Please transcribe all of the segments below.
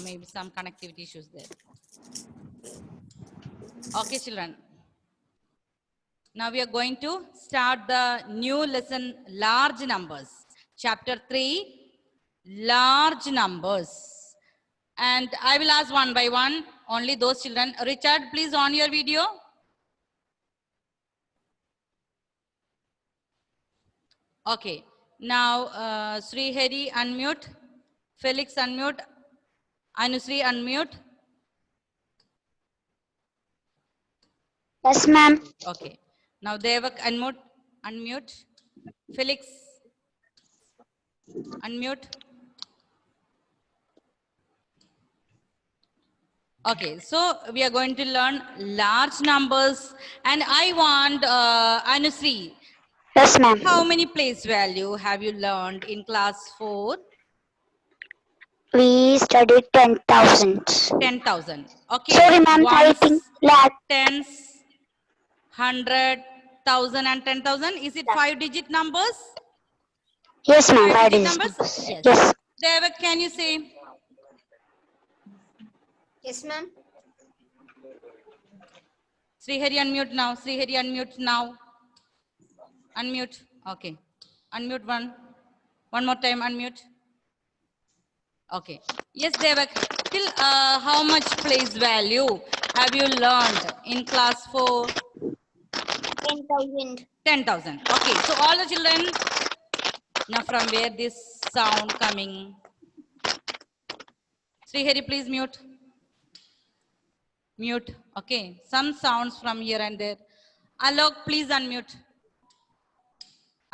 Maybe some connectivity issues there. Okay, children. Now we are going to start the new lesson, large numbers. Chapter 3, large numbers. And I will ask one by one, only those children. Richard, please on your video. Okay. Now, Srihari, unmute. Felix, unmute. Anusri, unmute. Yes, ma'am. Okay. Now, Devak, unmute. Felix, unmute. Okay, so we are going to learn large numbers, and I want Anusri. Yes, ma'am. How many place value have you learned in class 4? We studied 10,000. 10,000. Okay, Sorry, ma'am. I ones, think lakh. tens, 100, 1,000 and 10,000. Is it 5-digit numbers? Yes, ma'am. 5-digit 5 numbers? digits. Yes. Yes. Devak, can you say? Yes, ma'am. Srihari, unmute now. Srihari, unmute now. Unmute. Okay. Unmute one. One more time, unmute. Okay. Yes, Devak. Till how much place value have you learned in class 4? 10,000. 10,000. Okay. So all the children, now from where this sound coming? Srihari, please mute. Mute. Okay. Some sounds from here and there. Alok, please unmute.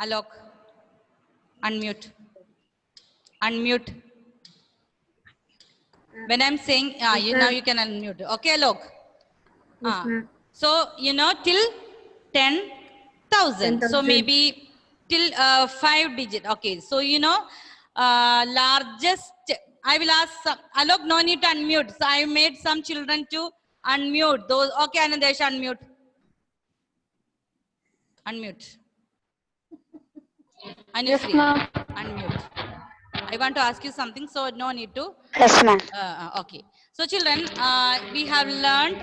Alok. Unmute. Unmute. When I'm saying, now you can unmute. Okay, Alok. So, you know, till 10,000. So maybe till 5-digit. Okay. So, you know, largest, I will ask some, Alok, no need to unmute. So I made some children to unmute those. Okay, Anadesh, unmute. Unmute. Anusri, unmute. I want to ask you something, so no need to. Yes, ma'am. Okay. So children, we have learned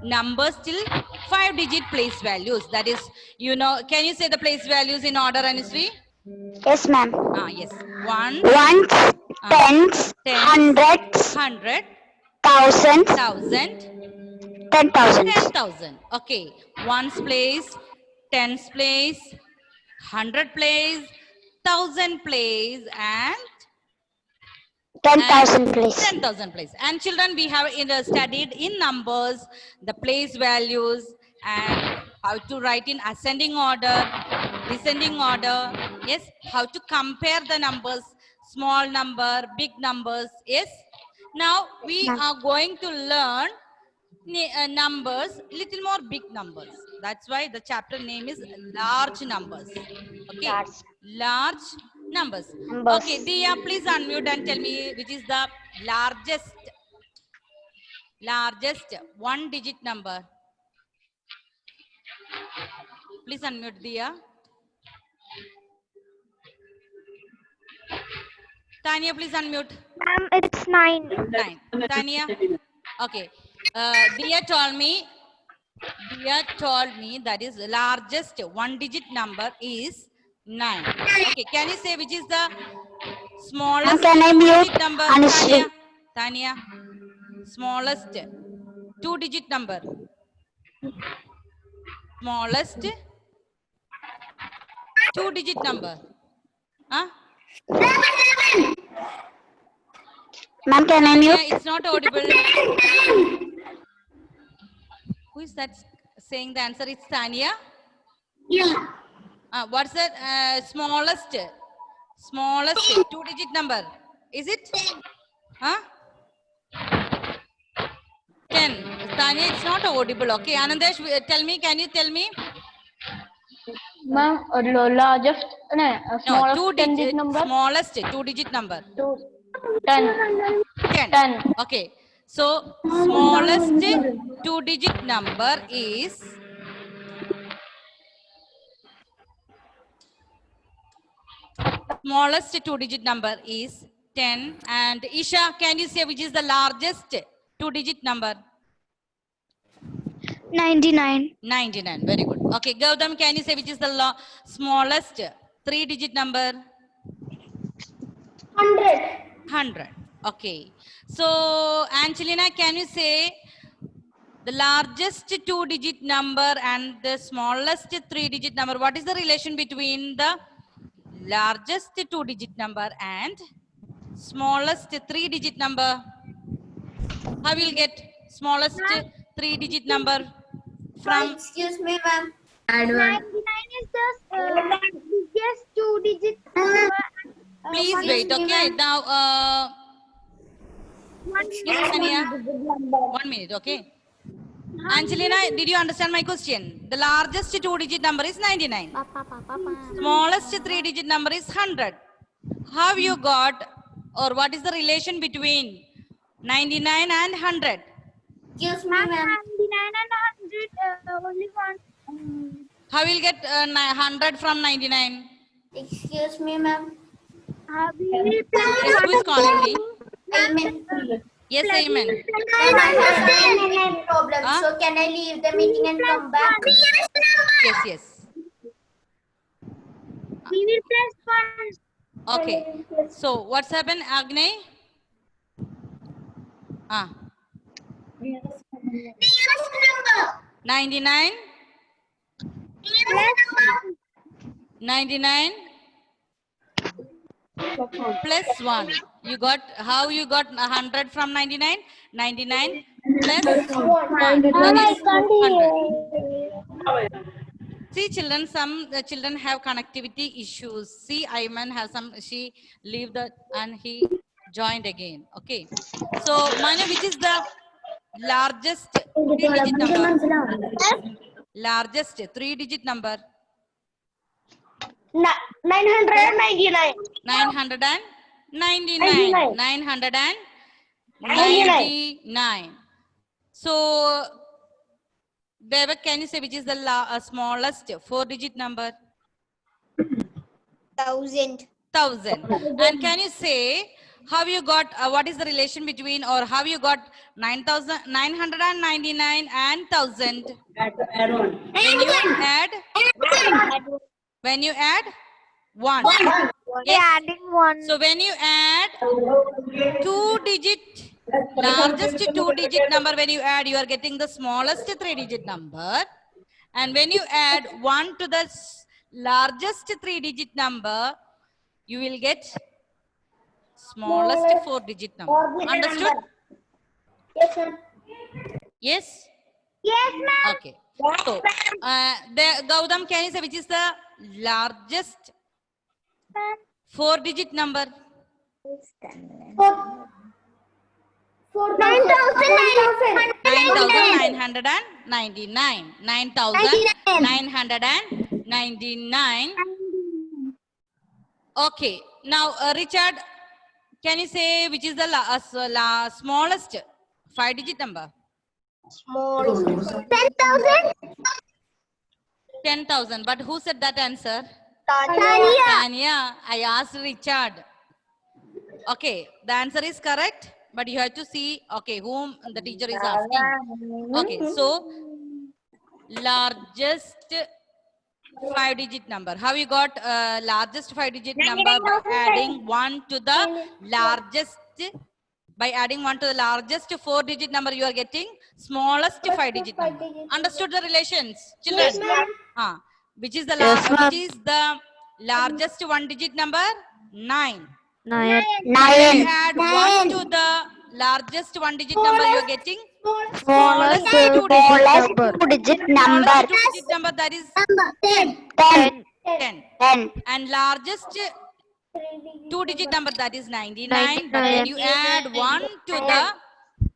numbers till 5-digit place values. That is, you know, can you say the place values in order, Anusri? Yes, ma'am. Yes. Ones, Ones, tens, hundreds, 100, thousands, 1,000, 10,000. 10,000. Okay. Ones place, tens place, 100 place, 1,000 place, and 10,000 please. 10,000 place. And children, we have studied in numbers, the place values, and how to write in ascending order, descending order. Yes, how to compare the numbers, small number, big numbers. Yes. Now we are going to learn numbers, little more big numbers. That's why the chapter name is large numbers. Okay, large numbers. Okay, Dia, please unmute and tell me which is the largest 1-digit number. Please unmute, Dia. Tanya, please unmute. Ma'am, it's 9. 9. Tanya. Okay. Dia told me that is largest 1-digit number is 9. Okay, can you say which is the smallest 2-digit number? Tanya, smallest 2-digit number. Smallest 2-digit number. Huh? Ma'am, can I mute? It's not audible. Who is that saying the answer? It's Tanya. Yeah. What's that smallest 2-digit number? Is it? Huh? 10. Tanya, it's not audible. Okay, Anandesh, tell me. Can you tell me? Ma'am, largest, smallest 2-digit number. Smallest 2-digit number. 10. 10. Okay. So smallest 2-digit number is smallest 2-digit number is 10. And Isha, can you say which is the largest two-digit number? 99. 99. Very good. Okay, Gautam, can you say which is the smallest three-digit number? 100. Okay. So, Angelina, can you say the largest two-digit number and the smallest three-digit number? What is the relation between the largest two-digit number and smallest three-digit number? How will you get smallest three-digit number from? Excuse me, ma'am. 99 is the biggest two-digit number. Please wait. Okay. Now, yes, Tania. 1 minute. Okay. Angelina, did you understand my question? The largest two-digit number is 99. Smallest three-digit number is 100. How you got, or what is the relation between 99 and 100? Excuse me, ma'am. 99 and 100, only one. How will you get 100 from 99? Excuse me, ma'am. Yes, who is calling me? Amen. Yes, amen. Ma'am, I have a internet problem, Huh? so can I leave the meeting and come back? Yes, yes. We will press one. Okay. So, what's happened, Agnay? Ah, 99? 99 plus 1. You got, how you got 100 from 99? 99 plus 1. That is 100. See, children, some children have connectivity issues. See, Ayman has some, she leave the, and he joined again. Okay. So, Manu, which is the largest three-digit number? Largest three-digit number? 999. 999. 999. So, Devak, can you say which is the smallest four-digit number? 1000. 1000. And can you say how you got, what is the relation between, or how you got 999 and 1000? When you add 1. Yes. Adding one. So when you add two-digit, largest two-digit number, when you add, you are getting the smallest three-digit number. And when you add 1 to the largest three-digit number, you will get smallest four-digit number. Understood? Yes, ma'am. Yes? Yes, ma'am. Okay. So, Gautam, can you say which is the largest four-digit number? 9,999. 9,999. Okay. Now, Richard, can you say which is the smallest five-digit number? 10,000. 10,000. But who said that answer? Tanya. Tanya. I asked Richard. Okay. The answer is correct. But you have to see, okay, whom the teacher is asking. Okay. So, largest five-digit number. How you got largest five-digit number? By adding 1 to the largest. By adding 1 to the largest four-digit number, you are getting smallest five-digit number. Understood the relations, children? Yes, which is the Yes, which is the largest one-digit number? 9. 9. When you add 1 to the largest one-digit number, you are getting smallest two-digit number. smallest two-digit number, that is 10. 10. 10. And largest two-digit number, that is 99. But when you add 1 to the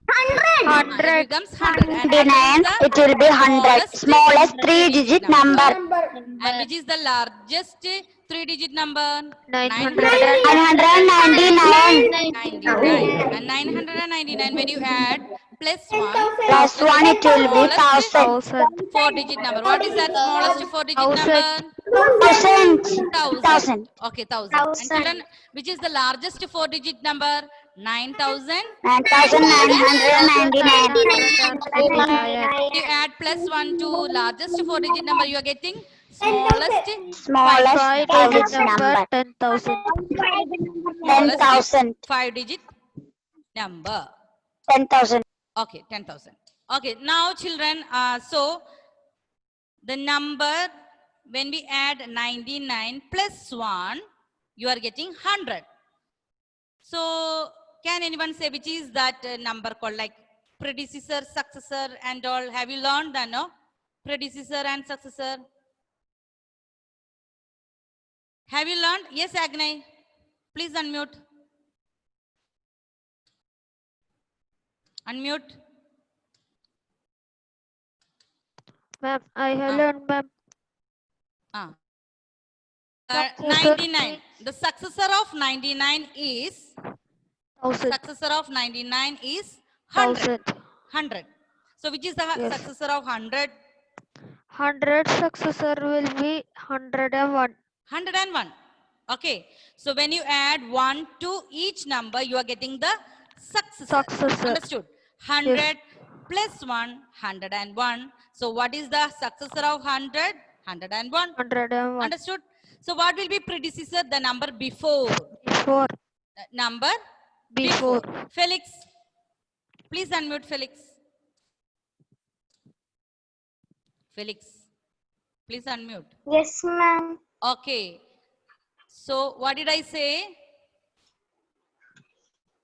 100. it becomes 100. And 99, it will be 100. Smallest three-digit number. And which is the largest three-digit number? 999. 99. And 999, when you add plus 1 Plus 1 it will be smallest 1000. 4-digit number. What is that smallest 4-digit number? 1000. 1000. 1000. Okay, 1000. And children, which is the largest 4-digit number? 9000. 9999. You add plus 1 to largest 4-digit number, you are getting smallest Smallest 5-digit number. 10,000. 10,000. 5-digit number. 10,000. Okay, 10,000. Okay, now children, so the number, when we add 99 plus 1, you are getting 100. So, can anyone say which is that number called like predecessor, successor and all? Have you learned that, no? Predecessor and successor. Have you learned? Yes, Agnay. Please unmute. Unmute. Ma'am, I have Ah. learned, ma'am. 99. The successor of 99 is 1,000. successor of 99 is 100. 1,000. 100. So which is the Yes. successor of 100? 100 successor will be 101. 101. Okay. So when you add 1 to each number, you are getting the successor. Successor. Understood? 100 plus 1, 101. So what is the successor of 100? 101. 101. Understood? So what will be predecessor? The number before. Before. Number Before. Felix. Please unmute Felix. Felix. Please unmute. Yes, ma'am. Okay. So what did I say?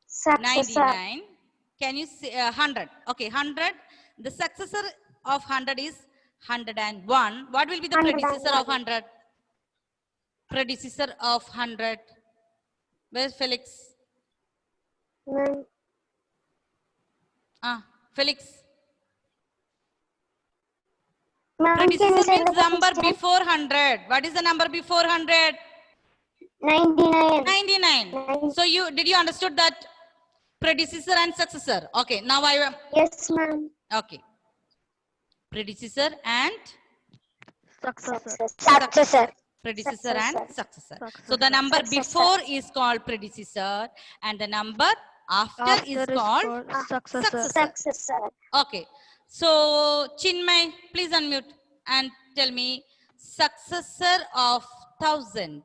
Successor. 99. Can you say 100? Okay, 100. The successor of 100 is 101. What will be the predecessor of 100? Predecessor of 100. Where's Felix? Ma'am. Felix. Ma'am, can you Predecessor say means the number question? before 100. What is the number before 100? 99. 99. So did you understood that predecessor and successor? Okay, now I am. Yes, ma'am. Okay. Predecessor and Successor. Successor. predecessor and successor. So Successor. the number Successor. before is called predecessor and the number after is called successor. Successor. Okay. So Chinmay, please unmute and tell me successor of 1000.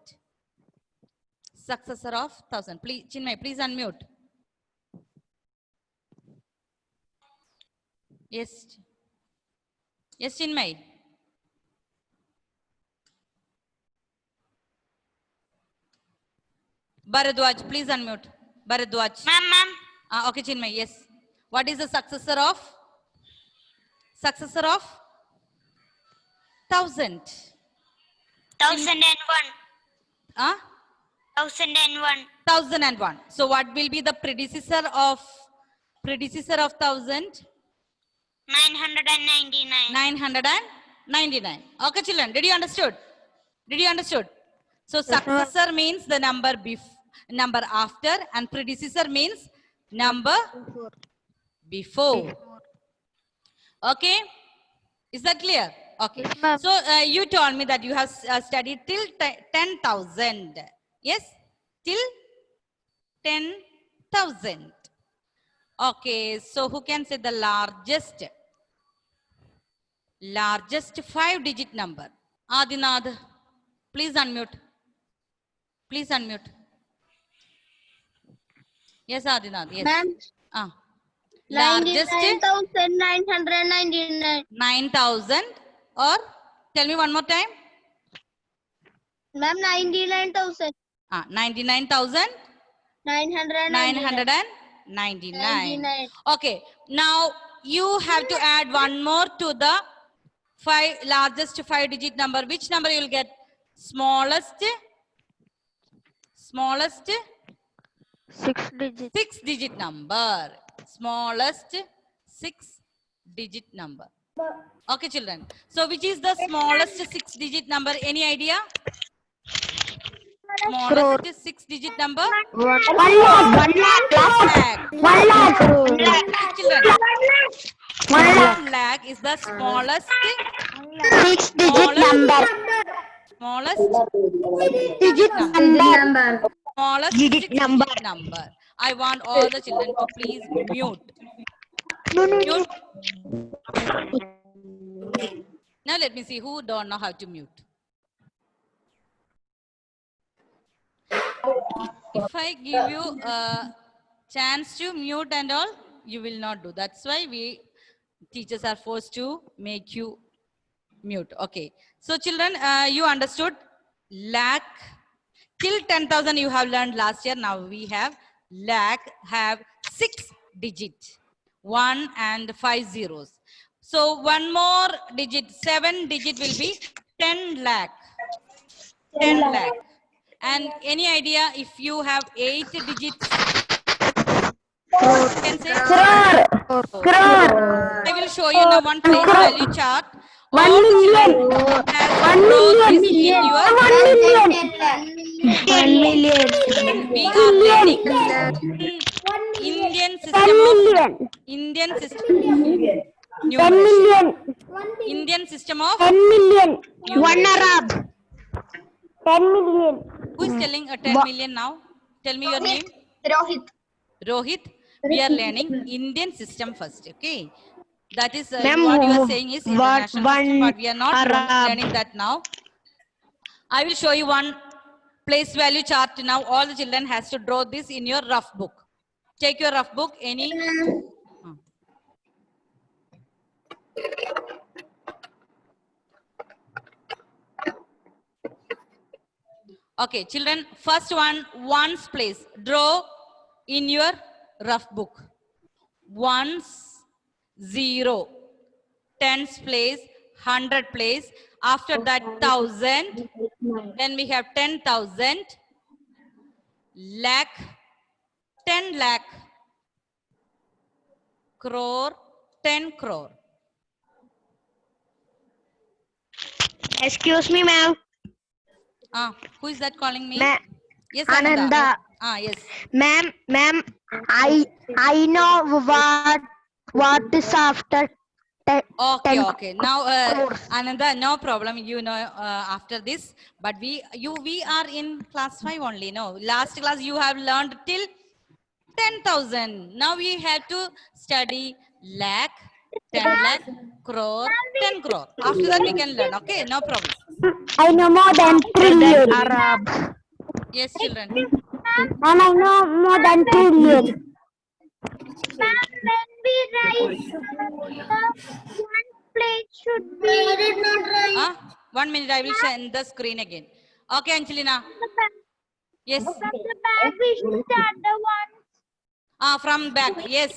Successor of 1000. Please, Chinmay, please unmute. Yes. Yes, Chinmay. Bharadwaj, please unmute. Bharadwaj. Ma'am. Okay, Chinmay, yes. What is the successor of? Successor of 1000. 1001. 1001. 1001. So what will be the predecessor of 1000? 999. 999. Okay, children, did you understood? Did you understood? So Yes, ma'am. successor means the number number after and predecessor means number before. Okay, is that clear? Okay. Yes, ma'am. So you told me that you have studied till 10,000. Yes, till 10,000. Okay, so who can say the largest 5-digit number? Adinath, please unmute. Please unmute. Yes, Adinath. Yes. Ma'am. Largest 99,999. 9,000 or tell me one more time. Ma'am, 99,000. 99,000. 999. 999. Okay, now you have to add one more to the largest 5-digit number. Which number you will get? Smallest 6-digit. 6-digit number. Smallest 6-digit number. Okay, children. So which is the smallest 6-digit number? Any idea? Smallest 6-digit number? 1 lakh. 1 lakh. Lakh. 1 lakh. Children, 1 lakh is the smallest, 6-digit number. smallest Digit number. number. Smallest Digit 6-digit number. I want all the children to please mute. No, no, no. Mute. Now let me see who don't know how to mute. If I give you a chance to mute and all, you will not do. That's why we teachers are forced to make you mute. Okay. So children, you understood lakh till 10,000 you have learned last year. Now we have lakh have 6 digit, 1 and 5 zeros. So one more digit, 7 digit will be 10 lakh. 10 lakh. And any idea if you have 8 digits? You can say I will show you now one place value chart. All the children has to draw this in your 1 million. we are learning Indian system of Indian system 10 numeration. million. Indian system of 10 million. 1 numeration. Arab. 10 million. Who is telling a 10 million now? Tell me your name. Rohit. We are learning Indian system first. Okay. That is what you are saying is international system, but we are not learning that now. I will show you one place value chart now. All the children has to draw this in your rough book. Take your rough book. Any? Okay, children. First one, ones place. Draw in your rough book. Ones, 0, tens place, 100 place. After that, 1,000. Then we have 10,000. Lakh, 10 lakh. Crore, 10 crore. Excuse me, ma'am. Who is that calling me? Ma Yes, Ananda. Yes. Ma'am, I know what is after Okay, 10 okay. Now, crores. Ananda, no problem. You know, after this, but we are in class 5 only. No, last class you have learned till 10,000. Now we have to study lakh, 10 lakh, crore, 10 crore. After that we can learn. Okay, no problem. I know more than trillion. Arab. Yes, children. And I know more than trillion. Ma'am, when we write the one plate should be 1 minute. I will send the screen again. Okay, Angelina. Yes. from the back we should start the one. From back. Yes,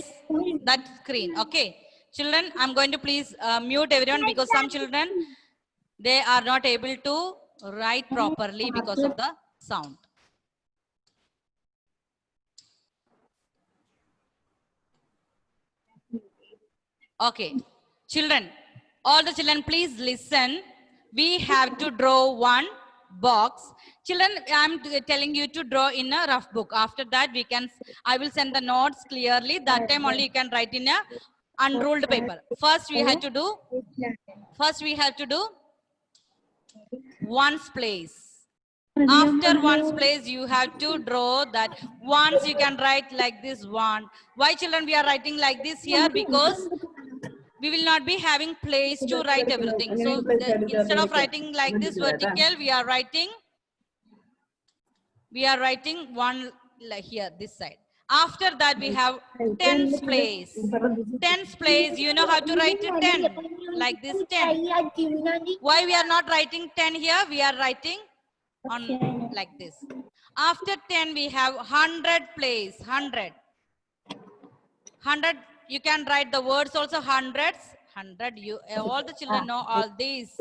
that screen. Okay. Children, I'm going to please mute everyone because some children, they are not able to write properly because of the sound. Okay. Children, all the children, please listen. We have to draw one box. Children, I'm telling you to draw in a rough book. After that, I will send the notes clearly. That time only you can write in a unruled paper. First, we have to do ones place. After ones place, you have to draw that once you can write like this one. Why, children, we are writing like this here? Because we will not be having place to write everything. So instead of writing like this vertical, we are writing one like here, this side. After that, we have tens place. Tens place, you know how to write 10, like this 10. Why we are not writing 10 here? We are writing on like this. After 10, we have 100 place, 100. 100, you can write the words also, hundreds. 100, all the children know all these.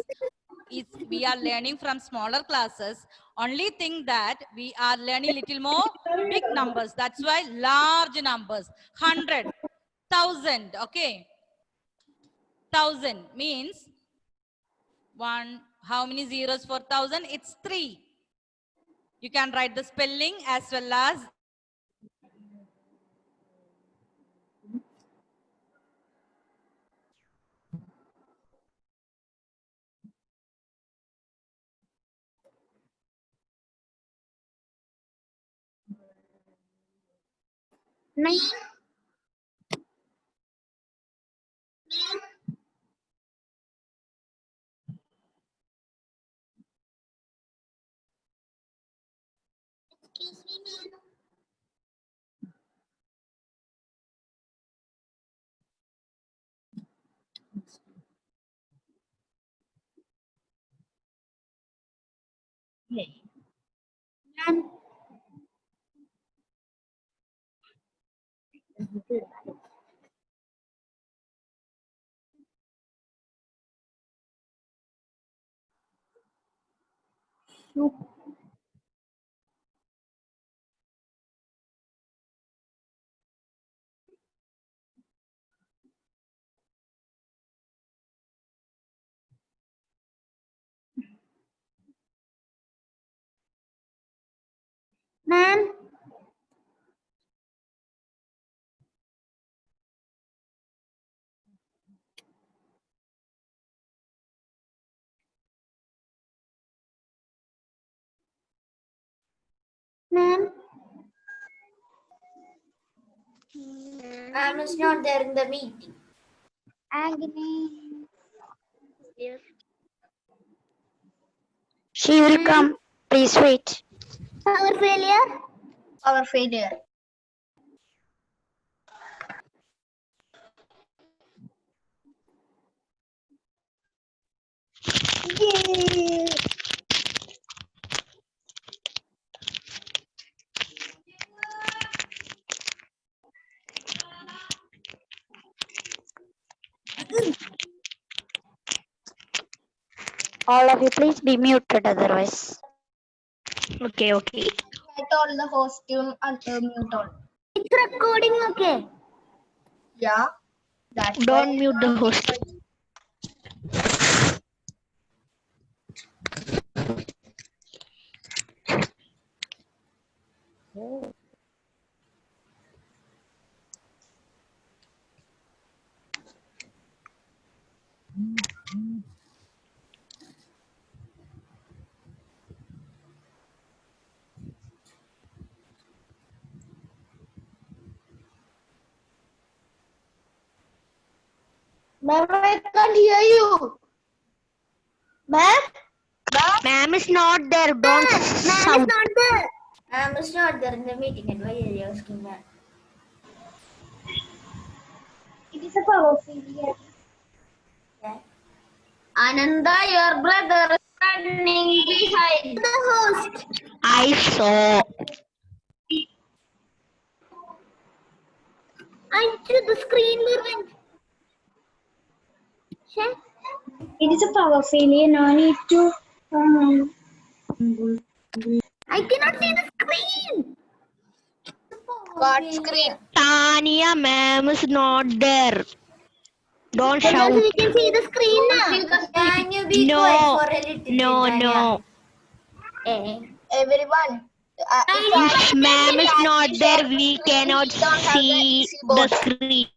We are learning from smaller classes. Only thing that we are learning little more big numbers. That's why large numbers. 100, 1,000. Okay. 1,000 means one. How many zeros for 1,000? It's 3. You can write the spelling as well as 9. Ma'am. Ma'am. Ma'am. Ma'am is not there in the meeting. Agni. Yes. She will come. Please wait. Power failure. Our failure. Yay. All of you, please be muted otherwise. Okay, okay. I told the host to mute all. It's recording, okay? Yeah. That's Don't why mute the host. Ma'am, I can't hear you. Ma'am? Ma'am is not there. Don't Ma'am is shout. not there. Ma'am is not there in the meeting. And why are you asking that? It is a power failure. Yeah. Ananda, your brother is running behind The host. I saw. I to the screen moving. It is a power failure. No need to. I cannot see the screen. What screen? Tania, ma'am is not there. Don't Then also shout. we can see the screen now. Can you be No. quiet for a little No, bit, Tanya? no. Everyone. If ma'am is not there, we cannot don't have the see easy the board. screen.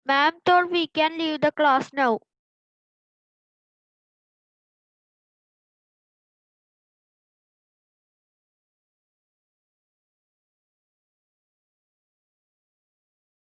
Ma'am told we can leave the class now.